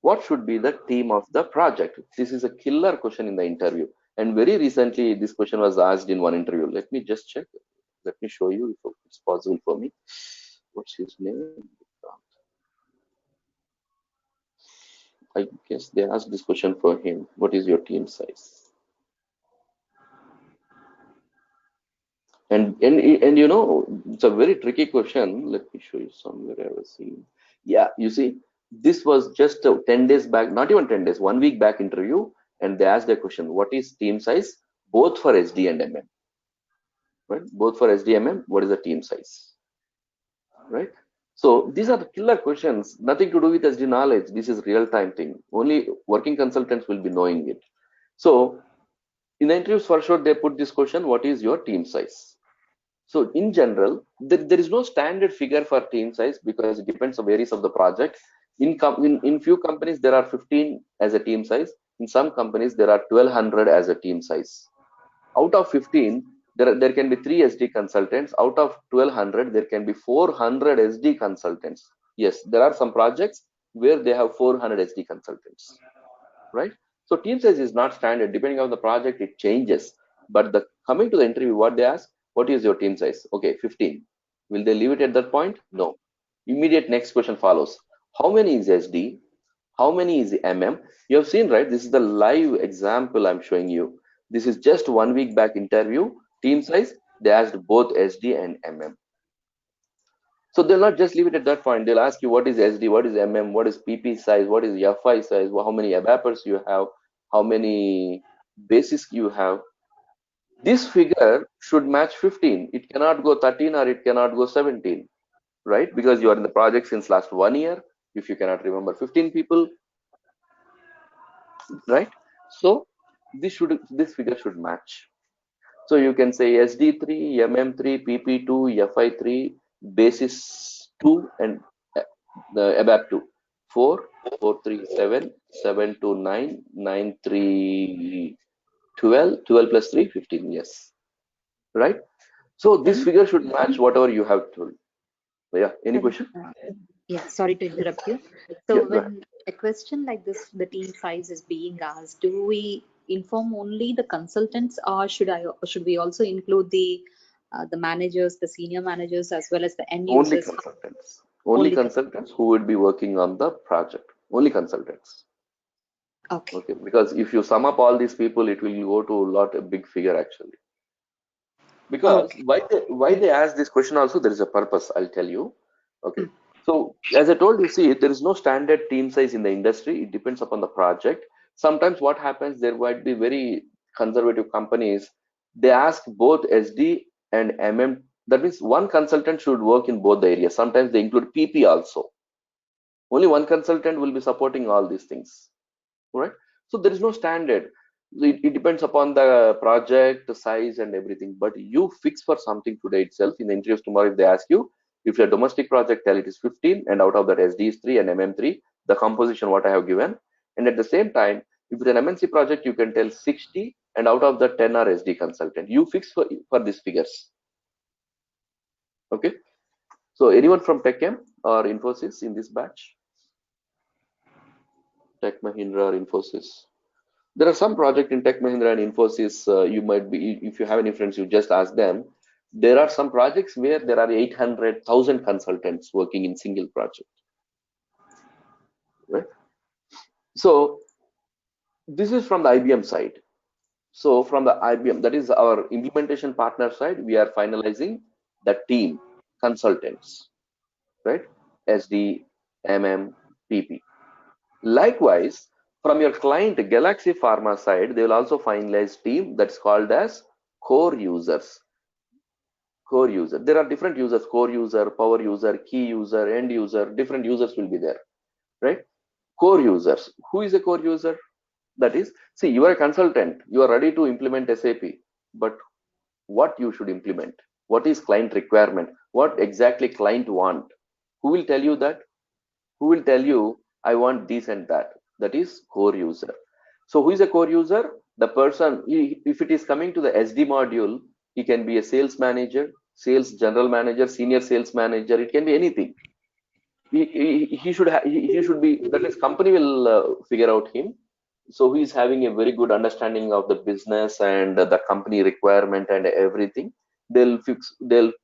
What should be the theme of the project? This is a killer question in the interview. And very recently, this question was asked in one interview. Let me just check. Let me show you if it's possible for me. What's his name? I guess they asked this question for him. What is your team size? And you know, it's a very tricky question. Let me show you somewhere I was seeing. Yeah, you see, this was just 10 days back, not even 10 days, 1 week back interview, and they asked the question, what is team size? Both for SD and MM, right? Both for SD and MM, what is the team size, right? So these are the killer questions, nothing to do with SD knowledge. This is real-time thing. Only working consultants will be knowing it. So in the interviews, for sure, they put this question, what is your team size? So in general, there is no standard figure for team size because it depends on varies of the project. In few companies, there are 15 as a team size. In some companies, there are 1200 as a team size. Out of 15, there can be 3 SD consultants. Out of 1200, there can be 400 SD consultants. Yes, there are some projects where they have 400 SD consultants, right? So team size is not standard. Depending on the project, it changes. But the coming to the interview, what they ask, what is your team size? Okay, 15. Will they leave it at that point? No. Immediate next question follows. How many is SD? How many is MM? You have seen, right? This is the live example I'm showing you. This is just 1 week back interview. Team size, they asked both SD and MM. So they'll not just leave it at that point. They'll ask you what is SD, what is MM, what is PP size, what is FI size, how many adapters you have, how many bases you have. This figure should match 15. It cannot go 13 or it cannot go 17, right? Because you are in the project since last 1 year. If you cannot remember 15 people, right? So this figure should match. So you can say SD3, MM3, PP2, FI3, basis 2, and the ABAP 2. 4, 4, 3, 7, 7, 2, 9, 9, 3, 12, 12 plus 3, 15, yes. Right? So this figure should match whatever you have told. Yeah, any question? Yeah, sorry to interrupt you. So Yeah, when a question like this, the team size is being asked, do we inform only the consultants, or should we also include the managers, the senior managers, as well as the end only users? consultants. Only consultants who would be working on the project. Only consultants. Okay. Okay, because if you sum up all these people, it will go to a big figure actually. Because why they ask this question also, there is a purpose, I'll tell you. Okay. So as I told you, see, there is no standard team size in the industry. It depends upon the project. Sometimes what happens, there might be very conservative companies. They ask both SD and MM. That means one consultant should work in both the areas. Sometimes they include PP also. Only one consultant will be supporting all these things, right? So there is no standard. It depends upon the project, the size, and everything. But you fix for something today itself. In the interviews tomorrow, if they ask you, if your domestic project, tell it is 15, and out of that SD is 3 and MM3, the composition what I have given. And at the same time, if it's an MNC project, you can tell 60, and out of the 10 are SD consultant. You fix for these figures. Okay. So anyone from TechM or Infosys in this batch? Tech Mahindra or Infosys? There are some projects in Tech Mahindra and Infosys. You might be, if you have any friends, you just ask them. There are some projects where there are 800,000 consultants working in single project, right? So This is from the IBM side. So from the IBM, that is our implementation partner side, we are finalizing the team consultants, right? SD, MM, PP. Likewise, from your client Galaxy Pharma side, they will also finalize team that's called as core users. Core user. There are different users: core user, power user, key user, end user. Different users will be there, right? Core users. Who is a core user? That is, see, you are a consultant. You are ready to implement SAP, but what you should implement? What is client requirement? What exactly client want? Who will tell you that? Who will tell you, I want this and that? That is core user. So who is a core user? The person, if it is coming to the SD module, he can be a sales manager, sales general manager, senior sales manager. It can be anything. He should he should be, that is, company will figure out him. So he is having a very good understanding of the business and the company requirement and everything. They'll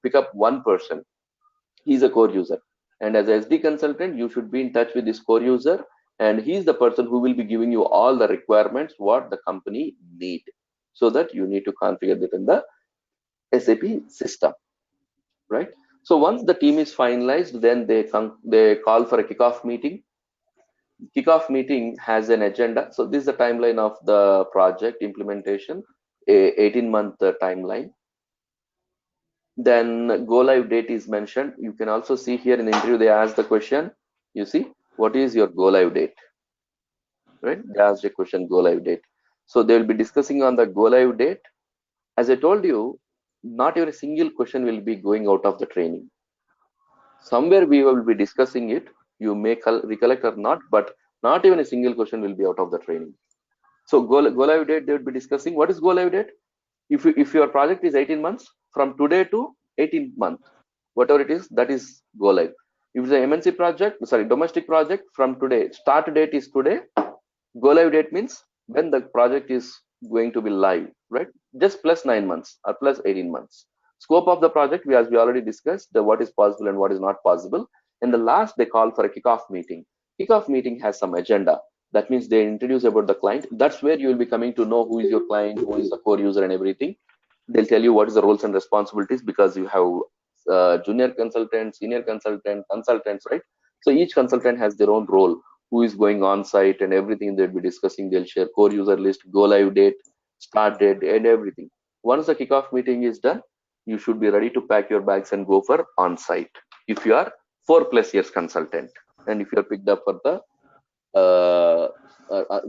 pick up one person. He's a core user, and as a SD consultant you should be in touch with this core user, and he's the person who will be giving you all the requirements what the company need, so that you need to configure that in the SAP system, right? So once the team is finalized, then they call for a kickoff meeting. Kickoff meeting has an agenda. So this is the timeline of the project implementation, a 18-month timeline. Then go live date is mentioned. You can also see here in the interview they ask the question, you see, what is your go live date, right? They asked a question, go live date. So they will be discussing on the go live date. As I told you, not even a single question will be going out of the training. Somewhere we will be discussing it, you may recollect or not, but not even a single question will be out of the training. So go live date, they will be discussing what is go live date. If your project is 18 months, from today to 18 months, whatever it is, that is go live. If it's a MNC project, sorry, domestic project, from today, start date is today, go live date means when the project is going to be live, right? Just plus 9 months or plus 18 months. Scope of the project, as we already discussed, what is possible and what is not possible. In the last, they call for a kickoff meeting. Kickoff meeting has some agenda. That means they introduce about the client. That's where you will be coming to know who is your client, who is the core user and everything. They'll tell you what is the roles and responsibilities, because you have junior consultant, senior consultant, consultants, right? So each consultant has their own role, who is going on site and everything they'll be discussing. They'll share core user list, go live date, start date, and everything. Once the kickoff meeting is done, you should be ready to pack your bags and go for on-site if you are 4+ years consultant, and if you are picked up for the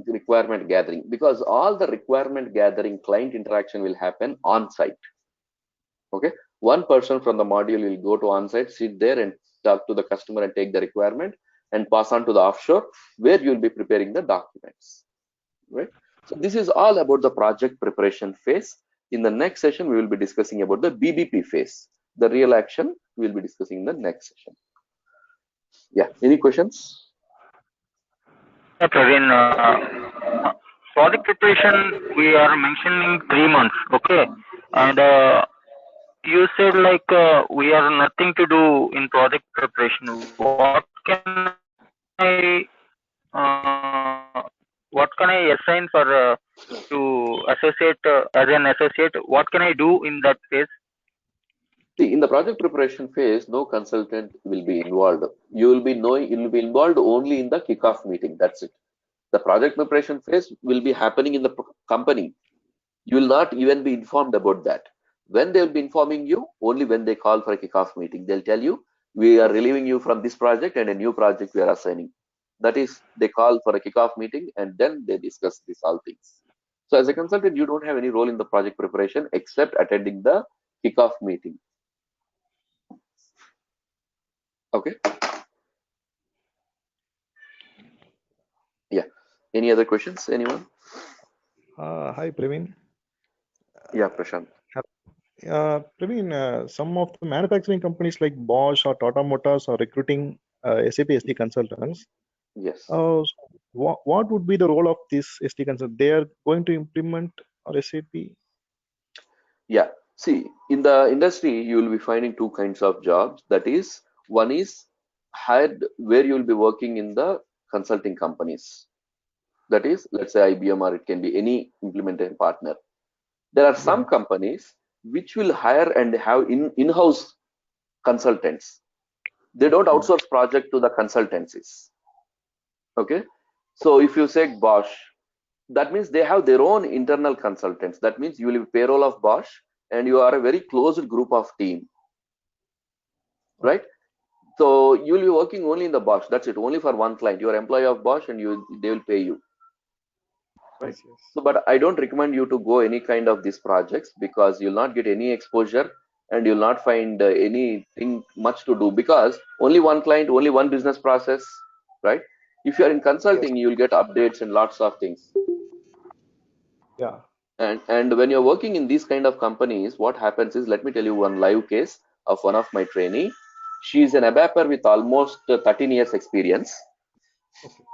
requirement gathering, because all the requirement gathering client interaction will happen on-site. Okay, one person from the module will go to on-site, sit there and talk to the customer and take the requirement and pass on to the offshore, where you will be preparing the documents, right? So this is all about the project preparation phase. In the next session, we will be discussing about the BBP phase. The real action we will be discussing in the next session. Yeah, any questions? Yeah, Praveen, project preparation, we are mentioning 3 months, okay? And you said like we are nothing to do in project preparation. What can I assign for to associate as an associate? What can I do in that phase? See, in the project preparation phase, no consultant will be involved. You will be involved only in the kickoff meeting. That's it. The project preparation phase will be happening in the company. You will not even be informed about that. When they will be informing you, only when they call for a kickoff meeting, they'll tell you, we are relieving you from this project and a new project we are assigning. That is, they call for a kickoff meeting and then they discuss these all things. So as a consultant, you don't have any role in the project preparation except attending the kickoff meeting. Okay. Yeah. Any other questions? Anyone? Hi, Praveen. Yeah, Prashant. Praveen, some of the manufacturing companies like Bosch or Tata Motors are recruiting SAP SD consultants. Yes. What would be the role of this SD consultant? They are going to implement or SAP? Yeah. See, in the industry, you will be finding two kinds of jobs. That is, one is hired where you will be working in the consulting companies. That is, let's say IBM, or it can be any implementation partner. There are some companies which will hire and have in-house consultants. They don't outsource project to the consultancies. Okay. So if you say Bosch, that means they have their own internal consultants. That means you will be payroll of Bosch and you are a very closed group of team, right? So you will be working only in the Bosch. That's it. Only for one client. You are employee of Bosch and they will pay you. Right. So, but I don't recommend you to go any kind of these projects because you'll not get any exposure and you'll not find anything much to do because only one client, only one business process, right? If you are in consulting, you'll get updates and lots of things. Yeah. And when you're working in these kind of companies, what happens is, let me tell you one live case of one of my trainee. She's an ABAPer with almost 13 years experience,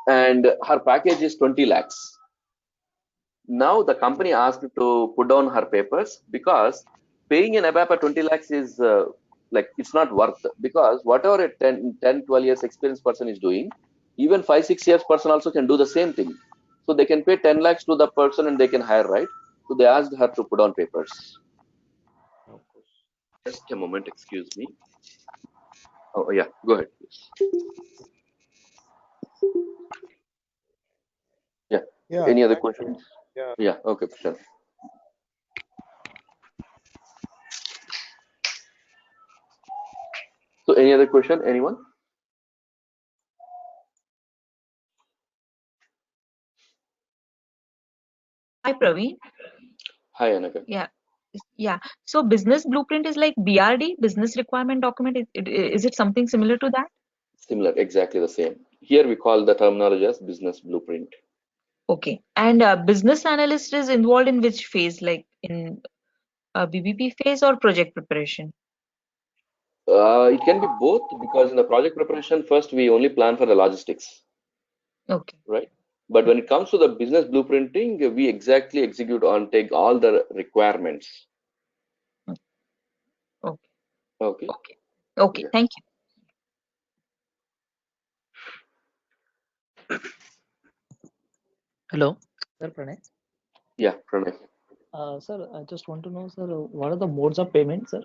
and her package is 20 lakhs. Now the company asked to put down her papers because paying an ABAPer 20 lakhs is like it's not worth, because whatever a 10, 12 years experience person is doing, even 5, 6 years person also can do the same thing. So they can pay 10 lakhs to the person and they can hire, right? So they asked her to put on papers. Just a moment, excuse me. Oh yeah, go ahead, please. Yeah. Any other questions? Yeah. Okay, sure. So any other question? Anyone? Hi, Praveen. Hi, Anaka. Yeah. So business blueprint is like BRD, business requirement document. Is it something similar to that? Similar, exactly the same. Here we call the terminology as business blueprint. Okay. And business analyst is involved in which phase, like in BBP phase or project preparation? It can be both, because in the project preparation, first we only plan for the logistics. Okay. Right. But when it comes to the business blueprinting, we exactly execute on, take all the requirements. Okay. Okay. Okay. Yeah. Thank you. Hello, sir, Pranay. Yeah, Pranay. Sir, I just want to know, sir, what are the modes of payment, sir?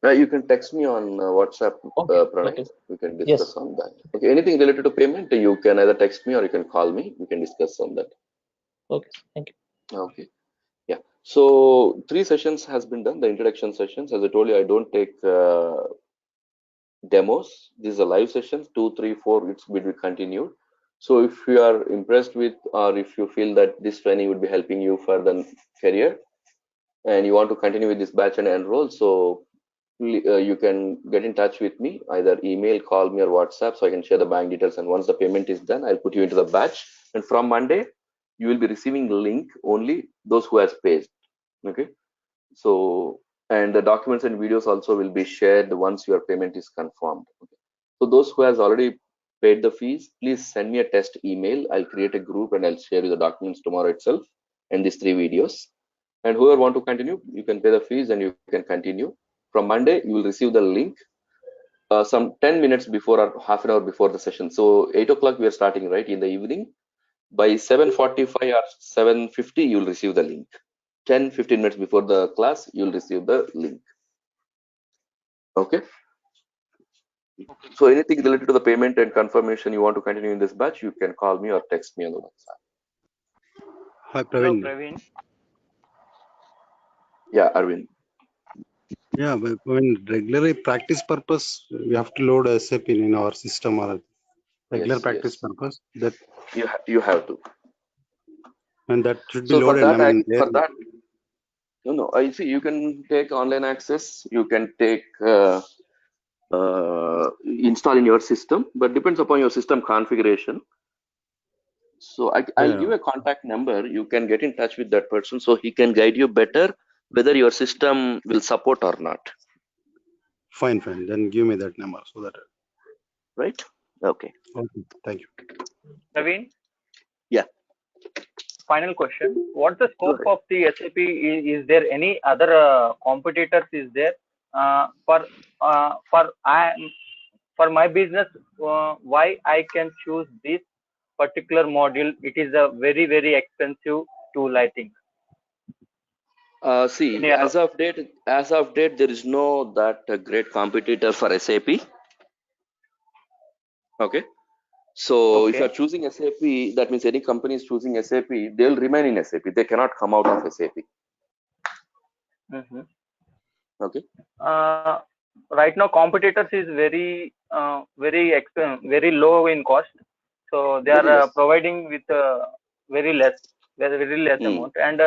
You can text me on WhatsApp, Pranay. Okay. We can discuss on that. Okay. Anything related to payment, you can either text me or you can call me. We can discuss on that. Okay. Thank you. Okay. Yeah. So 3 sessions has been done. The introduction sessions, as I told you, I don't take demos. These are live sessions. 2, 3, 4. It will be continued. So if you are impressed with, or if you feel that this training would be helping you for the career, and you want to continue with this batch and enroll, so you can get in touch with me, either email, call me, or WhatsApp, so I can share the bank details. And once the payment is done, I'll put you into the batch. And from Monday, you will be receiving the link only those who has paid. Okay. So, and the documents and videos also will be shared once your payment is confirmed. Okay. So those who has already paid the fees, please send me a test email. I'll create a group and I'll share you the documents tomorrow itself and these 3 videos. And whoever want to continue, you can pay the fees and you can continue. From Monday, you will receive the link some 10 minutes before or half an hour before the session. So 8 o'clock we are starting, right, in the evening. By 7:45 or 7:50, you will receive the link. 10-15 minutes before the class, you will receive the link. Okay. So anything related to the payment and confirmation you want to continue in this batch, you can call me or text me on the WhatsApp. Hi, Praveen. Hello, Praveen. Yeah, Arvind. Yeah, but when regularly practice purpose, we have to load SAP in our system or regular practice purpose. That you have to. And that should be So loaded. for that, no, I see you can take online access. You can take install in your system, but depends upon your system configuration. So I'll give a contact number. You can get in touch with that person so he can guide you better whether your system will support or not. Fine. Then give me that number so that. Right. Okay. Okay. Thank you. Praveen? Yeah. Final question. What's the scope of the SAP? Is there any other competitors? Is there for my business? Why I can choose this particular module, it is a very, very expensive tool, I think. See, as of date, there is no that great competitor for SAP. Okay. So if you are choosing SAP, that means any company is choosing SAP, they'll remain in SAP. They cannot come out of SAP. Mm-hmm. Okay. Right now, competitors is very, very low in cost. So they are providing with very less amount, and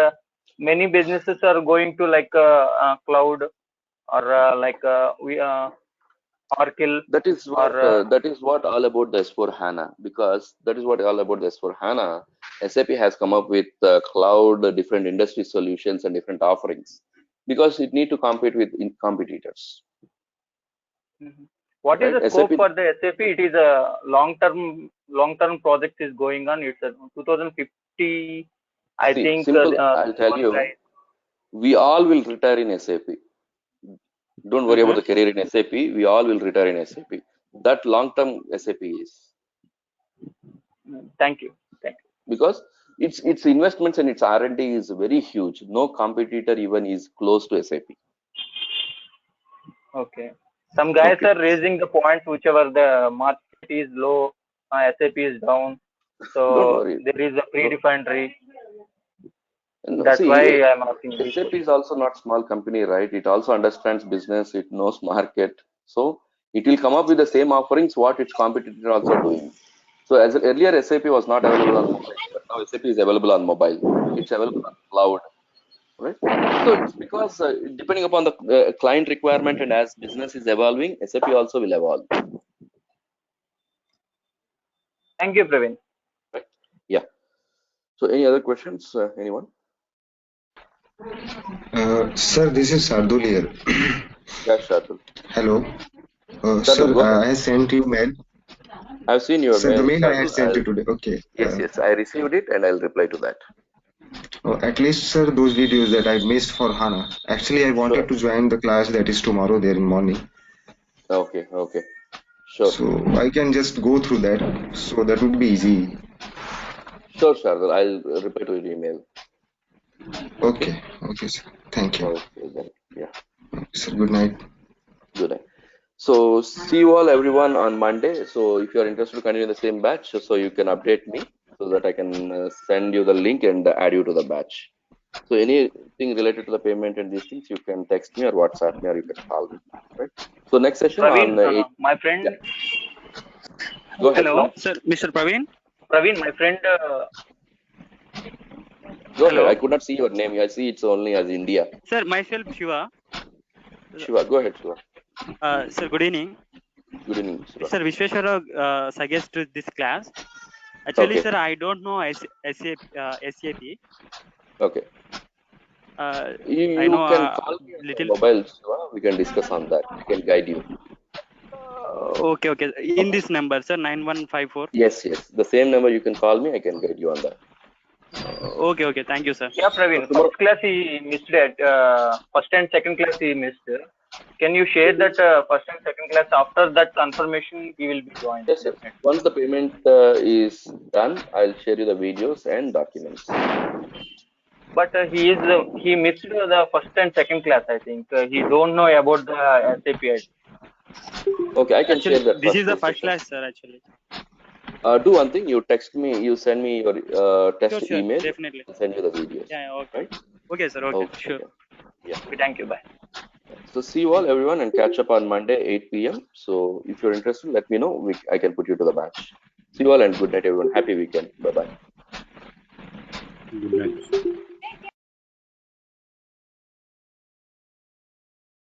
many businesses are going to like cloud or like Oracle. That is what all about the S4 HANA, because that is what all about the S4 HANA. SAP has come up with cloud, different industry solutions and different offerings, because it need to compete with competitors. Mm-hmm. What is the scope for the SAP? It is a long-term project is going on. It's a 2050, I think. Simple, I'll tell you, we all will retire in SAP. Don't worry about the career in SAP. We all will retire in SAP. That long-term SAP is. Thank you. Because its investments and its R&D is very huge. No competitor even is close to SAP. Okay. Some guys are raising the points, whichever the market is low, SAP is down. So there is a pre-refinery. That's why I'm asking. SAP is also not small company, right? It also understands business. It knows market. So it will come up with the same offerings what its competitor are also doing. So as earlier, SAP was not available on mobile, but now SAP is available on mobile. It's available on cloud, right? So it's because depending upon the client requirement and as business is evolving, SAP also will evolve. Thank you, Praveen. Right? Yeah. So any other questions, anyone? Sir, this is Shardul here. Yes, Shardul. Hello. Sir, I sent you mail. I've seen your mail. The mail I had sent you today. Okay. Yes, I received it and I'll reply to that. At least, sir, those videos that I missed for HANA. Actually, I wanted to join the class that is tomorrow there in morning. Okay. Sure. So I can just go through that. So that would be easy. Sure, Shardul. I'll reply to your email. Okay, sir. Thank you. Okay, then. Yeah. Sir, good night. Good night. So see you all, everyone, on Monday. So if you are interested to continue the same batch, so you can update me so that I can send you the link and add you to the batch. So anything related to the payment and these things, you can text me or WhatsApp me or you can call me. Right. So next session Praveen, on my friend. Yeah. Go ahead. Hello, sir, Mr. Praveen. Praveen, my friend. Go ahead. I could not see your name. I see it's only as India. Sir, myself Shiva. Shiva, go ahead, Shiva. Sir, good evening. Good evening, Shiva. Sir, Vishweshwara suggested this class. Actually, sir, I don't know SAP. Okay. You I know can call me on little mobile, Shiva. We can discuss on that. We can guide you. Okay. In this number, sir, 9154. Yes. The same number you can call me. I can guide you on that. Okay. Thank you, sir. Yeah, Praveen. First class he missed it. First and second class he missed. Can you share that first and second class? After that confirmation, he will be joined. Yes. Once the payment is done, I'll share you the videos and documents. But he missed the first and second class. I think he don't know about the SAP. Okay, I can share that. This is the first class, sir. Actually. Do one thing. You text me. You send me your test sure, email. Definitely. I'll send you the videos. Yeah. Okay. Right? Okay, sir. Okay. Sure. Yeah. Thank you. Bye. So see you all, everyone, and catch up on Monday 8 p.m. So if you're interested, let me know. I can put you to the batch. See you all and good night, everyone. Happy weekend. Bye-bye. Good night.